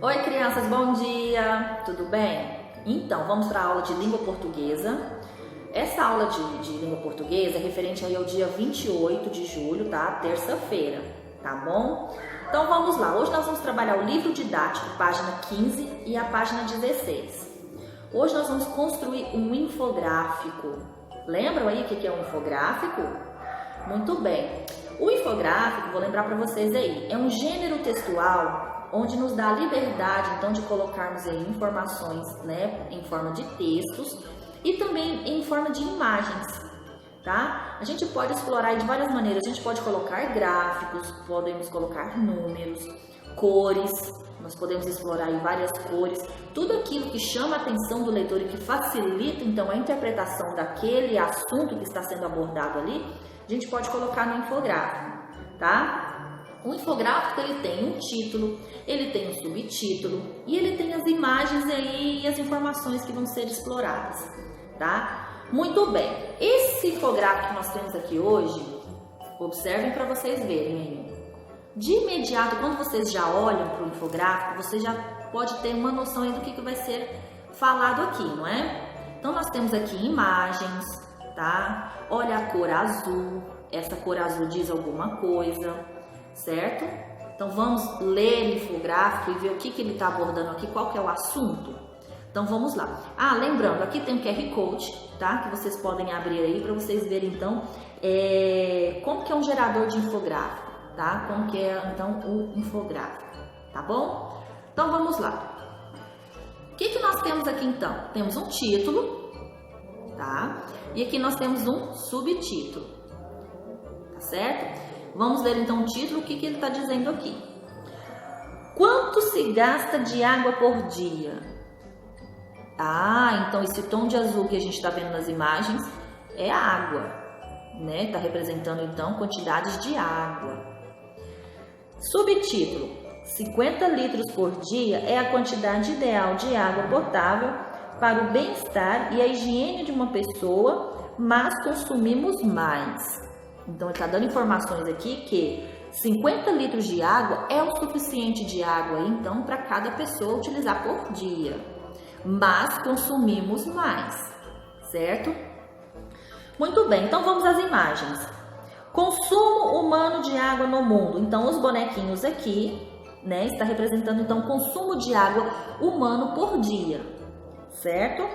Oi, crianças, bom dia! Tudo bem? Então, vamos para a aula de língua portuguesa. Essa aula de língua portuguesa é referente aí ao dia 28 de julho, tá? Terça-feira, tá bom? Então, vamos lá. Hoje nós vamos trabalhar o livro didático, página 15 e a página 16. Hoje nós vamos construir um infográfico. Lembram aí o que é um infográfico? Muito bem. O infográfico, vou lembrar para vocês aí, é um gênero textual onde nos dá a liberdade, então, de colocarmos aí informações, né, em forma de textos e também em forma de imagens, tá? A gente pode explorar de várias maneiras. A gente pode colocar gráficos, podemos colocar números, cores, nós podemos explorar aí várias cores, tudo aquilo que chama a atenção do leitor e que facilita, então, a interpretação daquele assunto que está sendo abordado ali, a gente pode colocar no infográfico, tá? O infográfico, ele tem um título, ele tem um subtítulo e ele tem as imagens aí e as informações que vão ser exploradas, tá? Muito bem, esse infográfico que nós temos aqui hoje, observem para vocês verem aí. De imediato, quando vocês já olham para o infográfico, você já pode ter uma noção aí do que vai ser falado aqui, não é? Então, nós temos aqui imagens, tá? Olha a cor azul, essa cor azul diz alguma coisa, certo? Então, vamos ler o infográfico e ver o que ele está abordando aqui, qual que é o assunto. Então, vamos lá. Lembrando, aqui tem um QR Code, tá? Que vocês podem abrir aí para vocês verem, então, como que é um gerador de infográfico, tá? Como que é, então, o infográfico, tá bom? Então, vamos lá. O que nós temos aqui, então? Temos um título, tá? E aqui nós temos um subtítulo, tá certo? Vamos ler então o título, o que ele está dizendo aqui. Quanto se gasta de água por dia? Então esse tom de azul que a gente está vendo nas imagens é água, né? Está representando então quantidades de água. Subtítulo: 50 litros por dia é a quantidade ideal de água potável para o bem-estar e a higiene de uma pessoa, mas consumimos mais. Então, ele está dando informações aqui que 50 litros de água é o suficiente de água, então, para cada pessoa utilizar por dia. Mas consumimos mais, certo? Muito bem, então vamos às imagens. Consumo humano de água no mundo. Então, os bonequinhos aqui, né, está representando, então, consumo de água humano por dia, certo?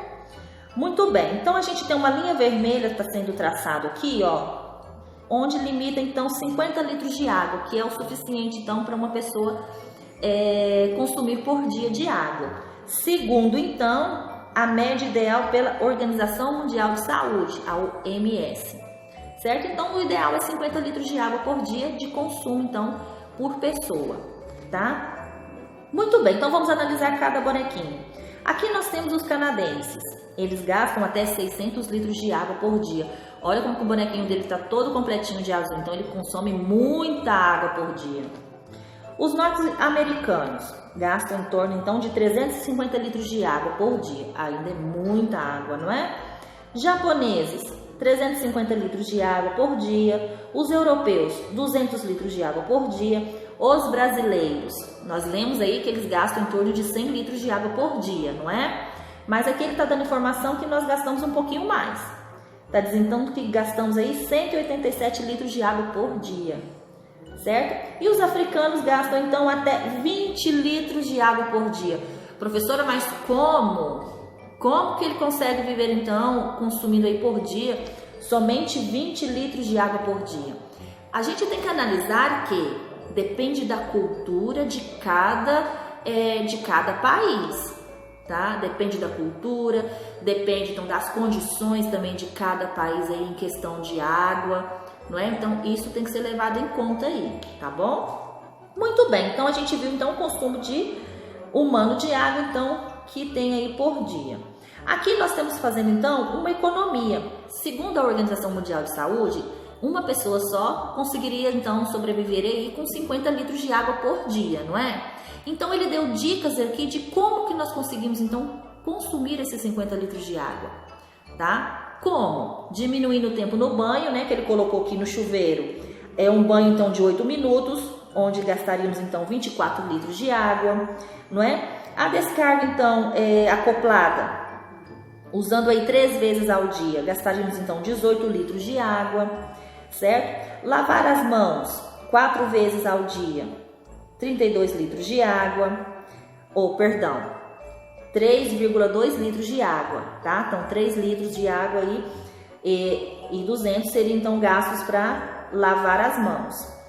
Muito bem, então a gente tem uma linha vermelha que está sendo traçado aqui, ó, onde limita, então, 50 litros de água, que é o suficiente, então, para uma pessoa consumir por dia de água. Segundo, então, a média ideal pela Organização Mundial de Saúde, a OMS, certo? Então, o ideal é 50 litros de água por dia de consumo, então, por pessoa, tá? Muito bem, então vamos analisar cada bonequinho. Aqui nós temos os canadenses. Eles gastam até 600 litros de água por dia. Olha como que o bonequinho dele está todo completinho de azul, então ele consome muita água por dia. Os norte-americanos gastam em torno, então, de 350 litros de água por dia. Ainda é muita água, não é? Japoneses, 350 litros de água por dia. Os europeus, 200 litros de água por dia. Os brasileiros, nós lemos aí que eles gastam em torno de 100 litros de água por dia, não é? Mas aqui ele está dando informação que nós gastamos um pouquinho mais. Está dizendo que gastamos aí 187 litros de água por dia, certo? E os africanos gastam então até 20 litros de água por dia. Professora, mas como? Como que ele consegue viver então consumindo aí por dia somente 20 litros de água por dia? A gente tem que analisar que depende da cultura de cada país, tá? Depende da cultura, depende então das condições também de cada país aí em questão de água, não é? Então isso tem que ser levado em conta aí, tá bom? Muito bem, então a gente viu então o consumo humano de água, então, que tem aí por dia. Aqui nós estamos fazendo então uma economia. Segundo a Organização Mundial de Saúde, uma pessoa só conseguiria então sobreviver aí com 50 litros de água por dia, não é? Então ele deu dicas aqui de como que nós conseguimos então consumir esses 50 litros de água, tá? Como? Diminuindo o tempo no banho, né, que ele colocou aqui no chuveiro. É um banho então de 8 minutos, onde gastaríamos então 24 litros de água, não é? A descarga então acoplada, usando aí 3 vezes ao dia, gastaríamos então 18 litros de água, certo? Lavar as mãos 4 vezes ao dia, 32 litros de água, 3,2 litros de água, tá? Então 3 litros de água aí e 200 seriam então gastos para lavar as mãos.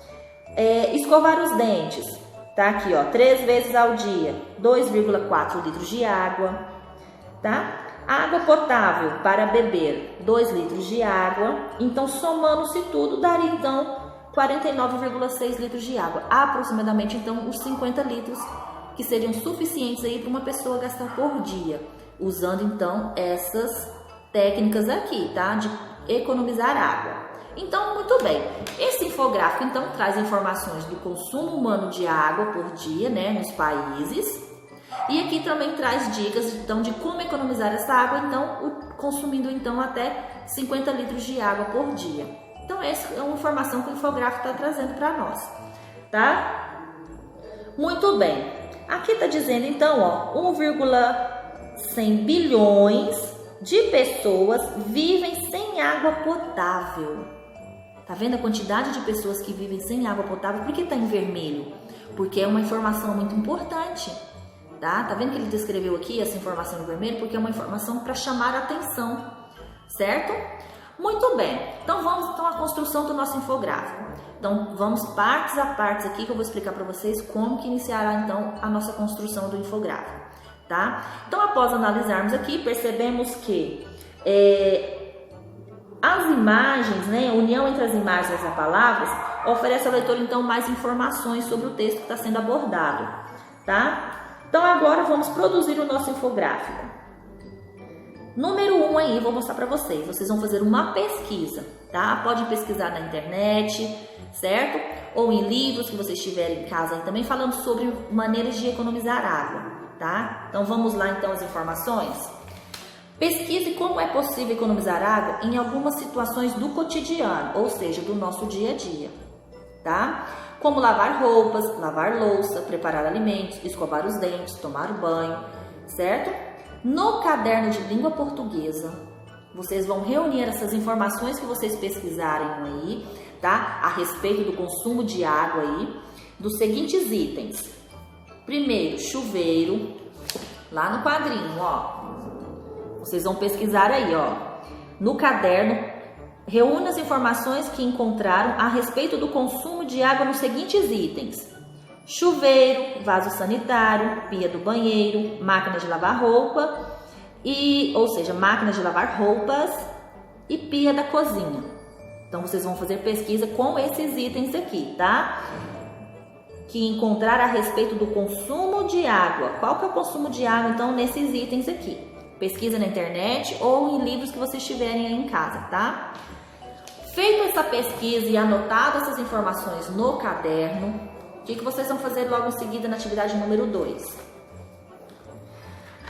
Escovar os dentes, tá? Aqui ó, 3 vezes ao dia, 2,4 litros de água, tá? Água potável para beber, 2 litros de água. Então somando-se tudo, daria então 49,6 litros de água, aproximadamente então os 50 litros que seriam suficientes aí para uma pessoa gastar por dia, usando então essas técnicas aqui, tá? De economizar água. Então, muito bem, esse infográfico então traz informações do consumo humano de água por dia, né, nos países, e aqui também traz dicas então de como economizar essa água, então consumindo então até 50 litros de água por dia. Então essa é uma informação que o infográfico está trazendo para nós, tá? Muito bem. Aqui está dizendo então, ó, 1,100 bilhões de pessoas vivem sem água potável. Tá vendo a quantidade de pessoas que vivem sem água potável? Por que está em vermelho? Porque é uma informação muito importante, tá? Tá vendo que ele descreveu aqui essa informação em vermelho? Porque é uma informação para chamar a atenção, certo? Muito bem. Então vamos então à construção do nosso infográfico. Então vamos partes a partes aqui que eu vou explicar para vocês como que iniciará então a nossa construção do infográfico, tá? Então após analisarmos aqui, percebemos que as imagens, né, a união entre as imagens e as palavras, oferece ao leitor então mais informações sobre o texto que está sendo abordado, tá? Então agora vamos produzir o nosso infográfico. Número 1 aí, vou mostrar para vocês. Vocês vão fazer uma pesquisa, tá? Podem pesquisar na internet, certo? Ou em livros que vocês tiverem em casa aí também, falando sobre maneiras de economizar água, tá? Então vamos lá então as informações. Pesquise como é possível economizar água em algumas situações do cotidiano, ou seja, do nosso dia a dia, tá? Como lavar roupas, lavar louça, preparar alimentos, escovar os dentes, tomar banho, certo? No caderno de língua portuguesa, vocês vão reunir essas informações que vocês pesquisarem aí, tá? A respeito do consumo de água aí, dos seguintes itens. Primeiro, chuveiro, lá no quadrinho, ó. Vocês vão pesquisar aí, ó. No caderno, reúna as informações que encontraram a respeito do consumo de água nos seguintes itens. Chuveiro, vaso sanitário, pia do banheiro, máquina de lavar roupa, ou seja, máquina de lavar roupas e pia da cozinha. Então, vocês vão fazer pesquisa com esses itens aqui, tá? Que encontrar a respeito do consumo de água. Qual que é o consumo de água, então, nesses itens aqui? Pesquisa na internet ou em livros que vocês tiverem aí em casa, tá? Feita essa pesquisa e anotado essas informações no caderno, o que vocês vão fazer logo em seguida na atividade número 2?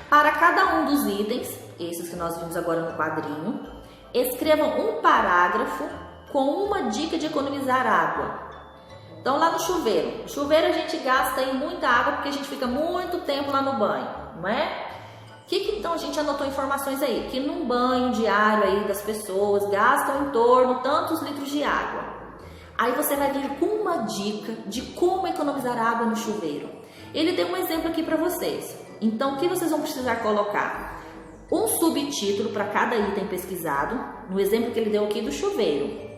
Para cada um dos itens, esses que nós vimos agora no quadrinho, escrevam um parágrafo com uma dica de economizar água. Então, lá no chuveiro. Chuveiro a gente gasta aí muita água porque a gente fica muito tempo lá no banho, não é? Então a gente anotou informações aí? Que num banho diário aí das pessoas gastam em torno de tantos litros de água. Aí você vai vir com uma dica de como economizar água no chuveiro. Ele deu um exemplo aqui para vocês. Então, o que vocês vão precisar colocar? Um subtítulo para cada item pesquisado, no exemplo que ele deu aqui do chuveiro,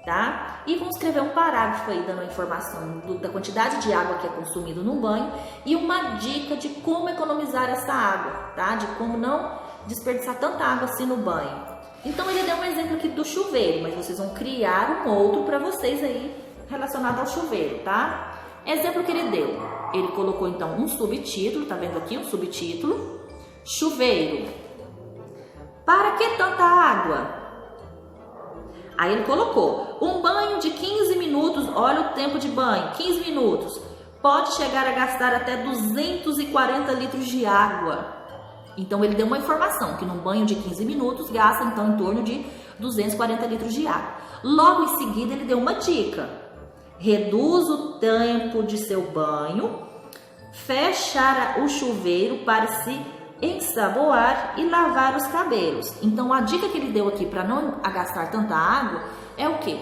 tá? E vão escrever um parágrafo aí dando a informação da quantidade de água que é consumido no banho e uma dica de como economizar essa água, tá? De como não desperdiçar tanta água assim no banho. Então ele deu um exemplo aqui do chuveiro, mas vocês vão criar um outro para vocês aí relacionado ao chuveiro, tá? Exemplo que ele deu, ele colocou então um subtítulo, tá vendo aqui um subtítulo? Chuveiro. Para que tanta água? Aí ele colocou, um banho de 15 minutos, olha o tempo de banho, 15 minutos, pode chegar a gastar até 240 litros de água. Então ele deu uma informação, que num banho de 15 minutos gasta então em torno de 240 litros de água. Logo em seguida ele deu uma dica, reduz o tempo de seu banho, fechar o chuveiro para se ensaboar e lavar os cabelos. Então a dica que ele deu aqui para não gastar tanta água é o quê?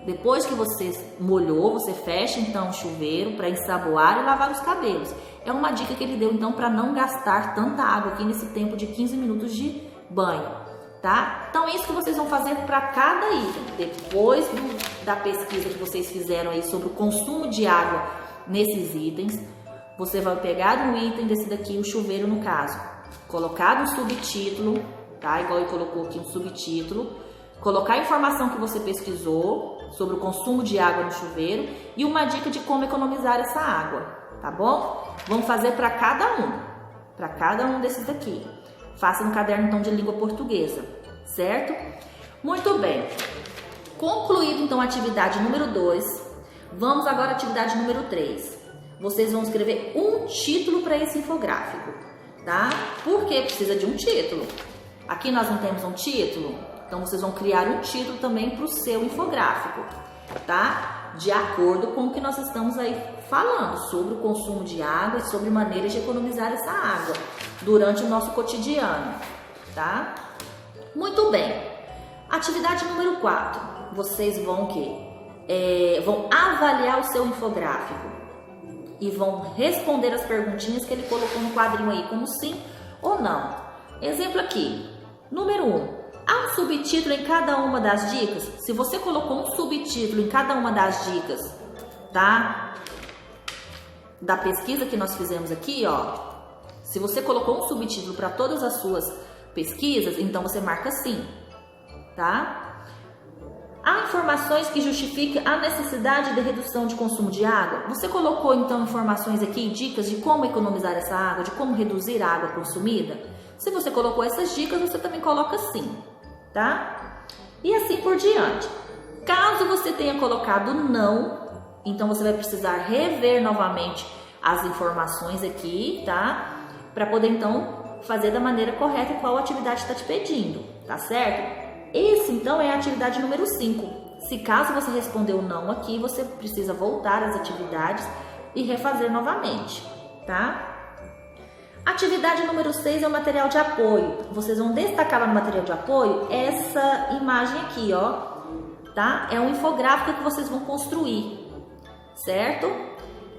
Depois que você molhou, você fecha então o chuveiro para ensaboar e lavar os cabelos. É uma dica que ele deu então para não gastar tanta água aqui nesse tempo de 15 minutos de banho, tá? Então é isso que vocês vão fazer para cada item. Depois da pesquisa que vocês fizeram aí sobre o consumo de água nesses itens, você vai pegar um item desse daqui, o chuveiro no caso, colocar um subtítulo, tá? Igual ele colocou aqui um subtítulo, colocar a informação que você pesquisou sobre o consumo de água no chuveiro e uma dica de como economizar essa água, tá bom? Vamos fazer para cada um desses daqui. Faça no caderno então de língua portuguesa, certo? Muito bem. Concluído então a atividade número 2, vamos agora à atividade número 3. Vocês vão escrever um título para esse infográfico, tá? Por que precisa de um título? Aqui nós não temos um título, então vocês vão criar um título também para o seu infográfico, tá? De acordo com o que nós estamos aí falando sobre o consumo de água e sobre maneiras de economizar essa água durante o nosso cotidiano, tá? Muito bem. Atividade número 4. Vocês vão o quê? Vão avaliar o seu infográfico e vão responder as perguntinhas que ele colocou no quadrinho aí, como sim ou não. Exemplo aqui, número 1. Há um subtítulo em cada uma das dicas? Se você colocou um subtítulo em cada uma das dicas, tá? Da pesquisa que nós fizemos aqui, ó. Se você colocou um subtítulo para todas as suas pesquisas, então você marca sim, tá? Há informações que justifiquem a necessidade de redução de consumo de água? Você colocou então informações aqui, dicas de como economizar essa água, de como reduzir a água consumida? Se você colocou essas dicas, você também coloca sim, tá? E assim por diante. Caso você tenha colocado não, então você vai precisar rever novamente as informações aqui, tá? Para poder então fazer da maneira correta qual atividade está te pedindo, tá certo? Esse então é a atividade número 5. Se caso você respondeu não aqui, você precisa voltar às atividades e refazer novamente, tá? Atividade número 6 é o material de apoio. Vocês vão destacar lá no material de apoio essa imagem aqui, ó, tá? É um infográfico que vocês vão construir, certo?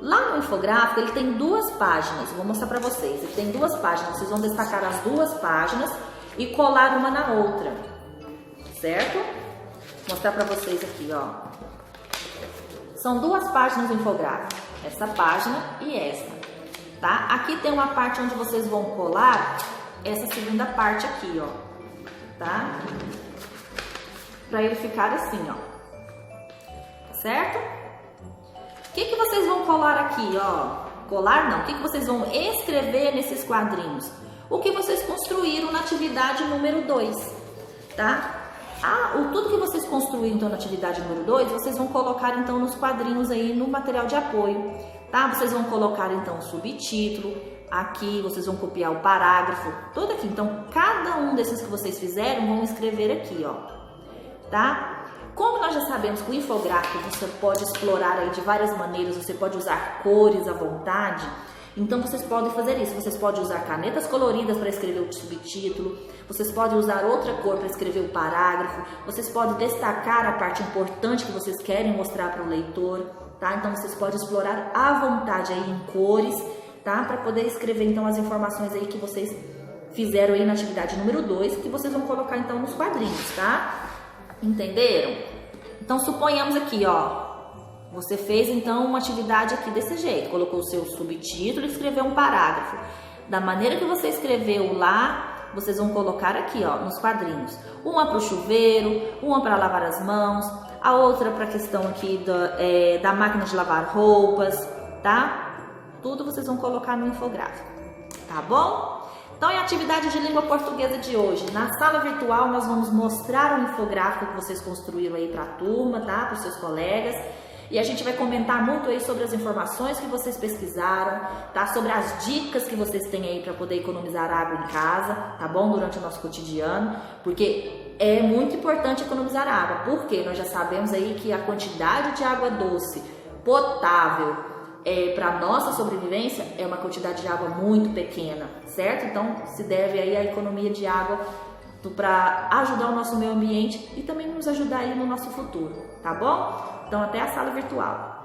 Lá no infográfico ele tem 2 páginas, vou mostrar para vocês. Ele tem 2 páginas, vocês vão destacar as 2 páginas e colar uma na outra, certo? Vou mostrar para vocês aqui, ó. São 2 páginas do infográfico, essa página e essa. Tá? Aqui tem uma parte onde vocês vão colar essa segunda parte aqui, ó, tá? Para ele ficar assim, ó, certo? O que vocês vão colar aqui, ó? Colar não, o que vocês vão escrever nesses quadrinhos? O que vocês construíram na atividade número 2, tá? Tudo que vocês construíram então na atividade número 2, vocês vão colocar então nos quadrinhos aí no material de apoio, tá? Vocês vão colocar então o subtítulo, aqui vocês vão copiar o parágrafo, todo aqui. Então, cada um desses que vocês fizeram, vão escrever aqui, ó, tá? Como nós já sabemos que o infográfico você pode explorar aí de várias maneiras, você pode usar cores à vontade, então vocês podem fazer isso. Vocês podem usar canetas coloridas para escrever o subtítulo, vocês podem usar outra cor para escrever o parágrafo, vocês podem destacar a parte importante que vocês querem mostrar para o leitor, tá? Então vocês podem explorar à vontade aí em cores, tá? Para poder escrever então as informações aí que vocês fizeram aí na atividade número 2, que vocês vão colocar então nos quadrinhos, tá? Entenderam? Então suponhamos aqui, ó, você fez então uma atividade aqui desse jeito, colocou o seu subtítulo e escreveu um parágrafo. Da maneira que você escreveu lá, vocês vão colocar aqui, ó, nos quadrinhos. Uma para o chuveiro, uma para lavar as mãos, a outra para a questão aqui da máquina de lavar roupas, tá? Tudo vocês vão colocar no infográfico, tá bom? Então, é a atividade de língua portuguesa de hoje. Na sala virtual, nós vamos mostrar o infográfico que vocês construíram aí para a turma, tá? Para os seus colegas. E a gente vai comentar muito aí sobre as informações que vocês pesquisaram, tá? Sobre as dicas que vocês têm aí para poder economizar água em casa, tá bom? Durante o nosso cotidiano, porque é muito importante economizar água. Porque nós já sabemos aí que a quantidade de água doce potável para nossa sobrevivência é uma quantidade de água muito pequena, certo? Então se deve aí à economia de água para ajudar o nosso meio ambiente e também nos ajudar aí no nosso futuro, tá bom? Então até a sala virtual.